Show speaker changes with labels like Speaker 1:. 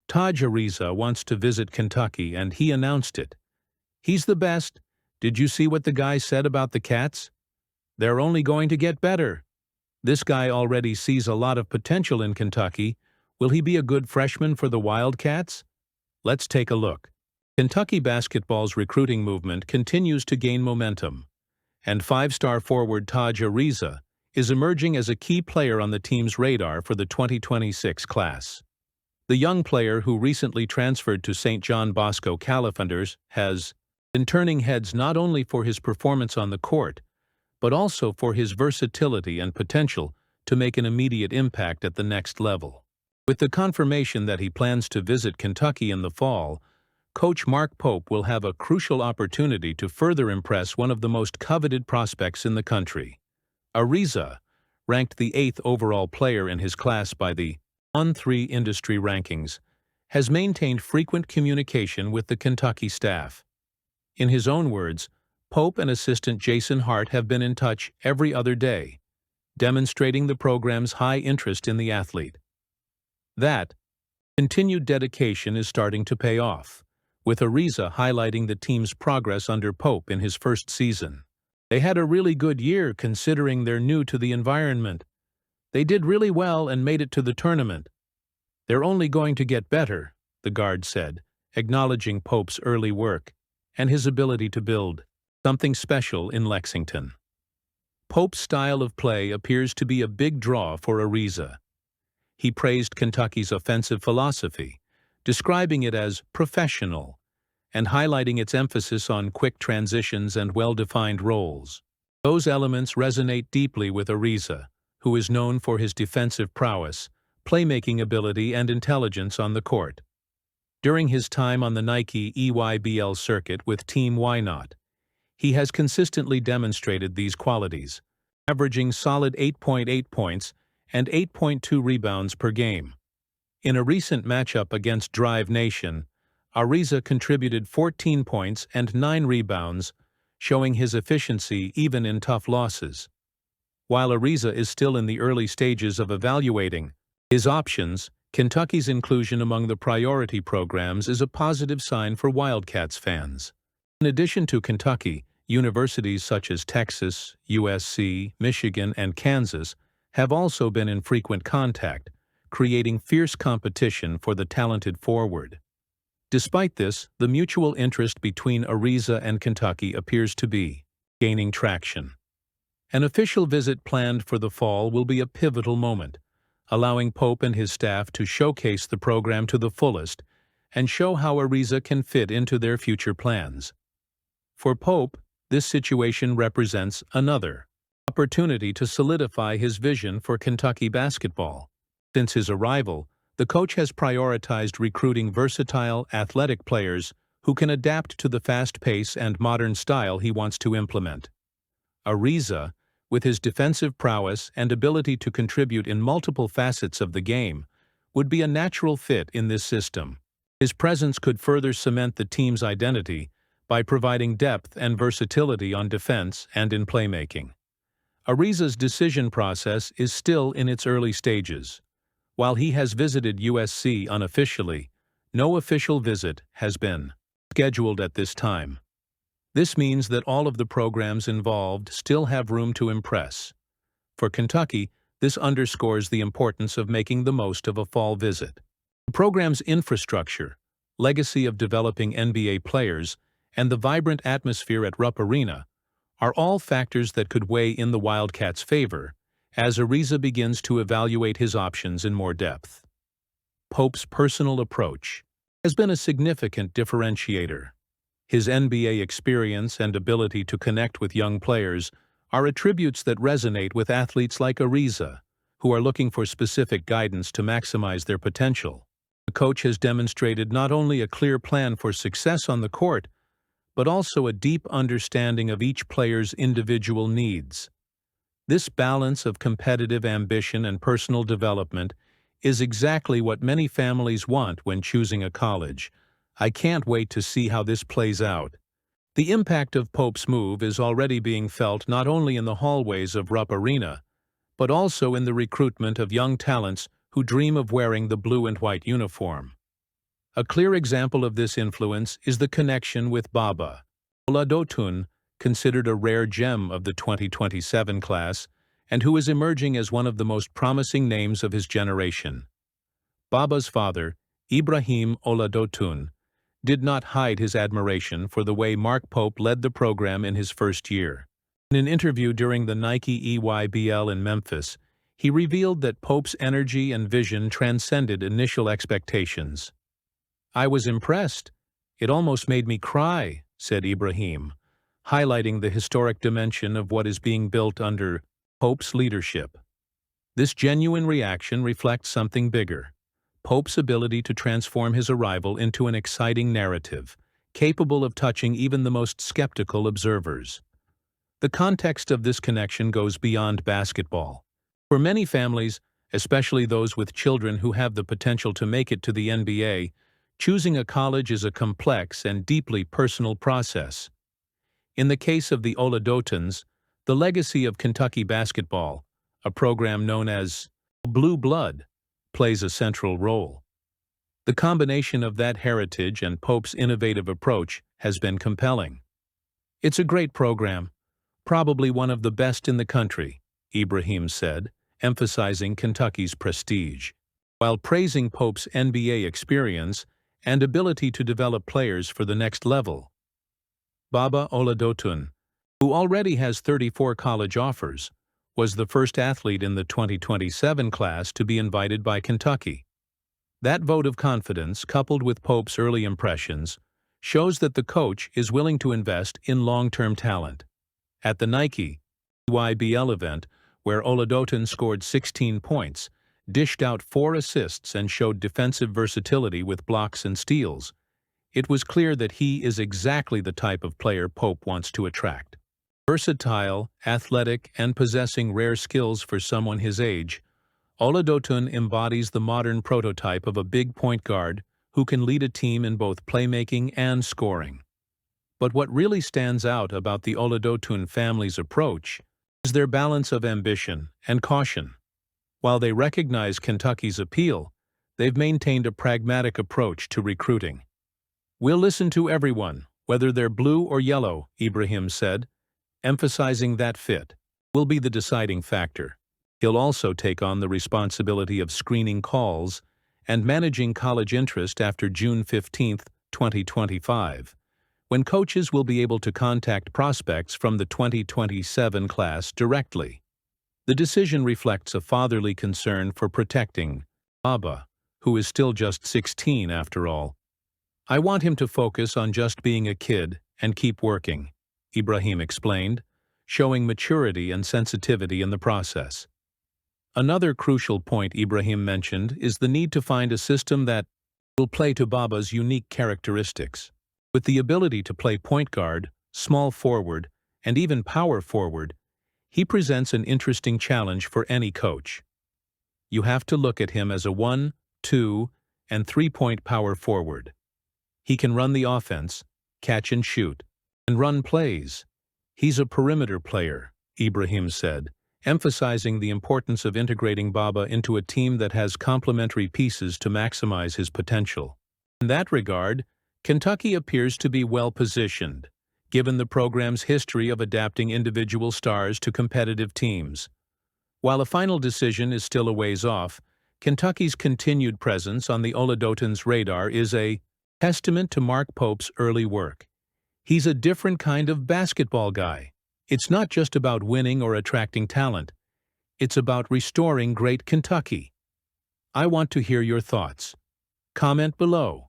Speaker 1: Tajh Ariza wants to visit Kentucky and he announced it. He's the best. Did you see what the guy said about the Cats? They're only going to get better. This guy already sees a lot of potential in Kentucky. Will he be a good freshman for the Wildcats? Let's take a look. Kentucky basketball's recruiting movement continues to gain momentum, and five-star forward Tajh Ariza is emerging as a key player on the team's radar for the 2026 class. The young player, who recently transferred to St. John Bosco Califanders, has been turning heads not only for his performance on the court, but also for his versatility and potential to make an immediate impact at the next level. With the confirmation that he plans to visit Kentucky in the fall, Coach Mark Pope will have a crucial opportunity to further impress one of the most coveted prospects in the country. Ariza, ranked the 8th overall player in his class by the On3 industry rankings, has maintained frequent communication with the Kentucky staff. In his own words, Pope and assistant Jason Hart have been in touch every other day, demonstrating the program's high interest in the athlete. That continued dedication is starting to pay off, with Ariza highlighting the team's progress under Pope in his first season. They had a really good year considering they're new to the environment. They did really well and made it to the tournament. They're only going to get better, the guard said, acknowledging Pope's early work and his ability to build something special in Lexington. Pope's style of play appears to be a big draw for Ariza. He praised Kentucky's offensive philosophy, describing it as professional and highlighting its emphasis on quick transitions and well-defined roles. Those elements resonate deeply with Ariza, who is known for his defensive prowess, playmaking ability, and intelligence on the court. During his time on the Nike EYBL circuit with Team Why Not, he has consistently demonstrated these qualities, averaging solid 8.8 points and 8.2 rebounds per game. In a recent matchup against Drive Nation, Ariza contributed 14 points and 9 rebounds, showing his efficiency even in tough losses. While Ariza is still in the early stages of evaluating his options, Kentucky's inclusion among the priority programs is a positive sign for Wildcats fans. In addition to Kentucky, universities such as Texas, USC, Michigan, and Kansas have also been in frequent contact, creating fierce competition for the talented forward. Despite this, the mutual interest between Ariza and Kentucky appears to be gaining traction. An official visit planned for the fall will be a pivotal moment, allowing Pope and his staff to showcase the program to the fullest and show how Ariza can fit into their future plans. For Pope, this situation represents another opportunity to solidify his vision for Kentucky basketball. Since his arrival, the coach has prioritized recruiting versatile, athletic players who can adapt to the fast pace and modern style he wants to implement. Ariza, with his defensive prowess and ability to contribute in multiple facets of the game, would be a natural fit in this system. His presence could further cement the team's identity by providing depth and versatility on defense and in playmaking. Ariza's decision process is still in its early stages. While he has visited USC unofficially, no official visit has been scheduled at this time. This means that all of the programs involved still have room to impress. For Kentucky, this underscores the importance of making the most of a fall visit. The program's infrastructure, legacy of developing NBA players, and the vibrant atmosphere at Rupp Arena are all factors that could weigh in the Wildcats' favor as Ariza begins to evaluate his options in more depth. Pope's personal approach has been a significant differentiator. His NBA experience and ability to connect with young players are attributes that resonate with athletes like Ariza, who are looking for specific guidance to maximize their potential. The coach has demonstrated not only a clear plan for success on the court, but also a deep understanding of each player's individual needs. This balance of competitive ambition and personal development is exactly what many families want when choosing a college. I can't wait to see how this plays out. The impact of Pope's move is already being felt not only in the hallways of Rupp Arena, but also in the recruitment of young talents who dream of wearing the blue and white uniform. A clear example of this influence is the connection with Baba Oladotun, considered a rare gem of the 2027 class, and who is emerging as one of the most promising names of his generation. Baba's father, Ibrahim Oladotun, did not hide his admiration for the way Mark Pope led the program in his first year. In an interview during the Nike EYBL in Memphis, he revealed that Pope's energy and vision transcended initial expectations. "I was impressed. It almost made me cry," said Ibrahim, highlighting the historic dimension of what is being built under Pope's leadership. This genuine reaction reflects something bigger: Pope's ability to transform his arrival into an exciting narrative, capable of touching even the most skeptical observers. The context of this connection goes beyond basketball. For many families, especially those with children who have the potential to make it to the NBA, choosing a college is a complex and deeply personal process. In the case of the Oladotuns, the legacy of Kentucky basketball, a program known as Blue Blood, plays a central role. The combination of that heritage and Pope's innovative approach has been compelling. "It's a great program, probably one of the best in the country," Ibrahim said, emphasizing Kentucky's prestige, while praising Pope's NBA experience and ability to develop players for the next level. Baba Oladotun, who already has 34 college offers, was the first athlete in the 2027 class to be invited by Kentucky. That vote of confidence, coupled with Pope's early impressions, shows that the coach is willing to invest in long-term talent. At the Nike EYBL event, where Oladotun scored 16 points, dished out 4 assists and showed defensive versatility with blocks and steals, it was clear that he is exactly the type of player Pope wants to attract. Versatile, athletic, and possessing rare skills for someone his age, Oladotun embodies the modern prototype of a big point guard who can lead a team in both playmaking and scoring. But what really stands out about the Oladotun family's approach is their balance of ambition and caution. While they recognize Kentucky's appeal, they've maintained a pragmatic approach to recruiting. "We'll listen to everyone, whether they're blue or yellow," Ibrahim said, emphasizing that fit will be the deciding factor. He'll also take on the responsibility of screening calls and managing college interest after June 15, 2025, when coaches will be able to contact prospects from the 2027 class directly. The decision reflects a fatherly concern for protecting Baba, who is still just 16 after all. "I want him to focus on just being a kid and keep working," Ibrahim explained, showing maturity and sensitivity in the process. Another crucial point Ibrahim mentioned is the need to find a system that will play to Baba's unique characteristics. With the ability to play point guard, small forward, and even power forward, he presents an interesting challenge for any coach. You have to look at him as a 1, 2, and 3-point power forward. He can run the offense, catch and shoot, and run plays. "He's a perimeter player," Ibrahim said, emphasizing the importance of integrating Baba into a team that has complementary pieces to maximize his potential. In that regard, Kentucky appears to be well-positioned, given the program's history of adapting individual stars to competitive teams. While a final decision is still a ways off, Kentucky's continued presence on the Oladotuns' radar is a testament to Mark Pope's early work. He's a different kind of basketball guy. It's not just about winning or attracting talent. It's about restoring great Kentucky. I want to hear your thoughts. Comment below.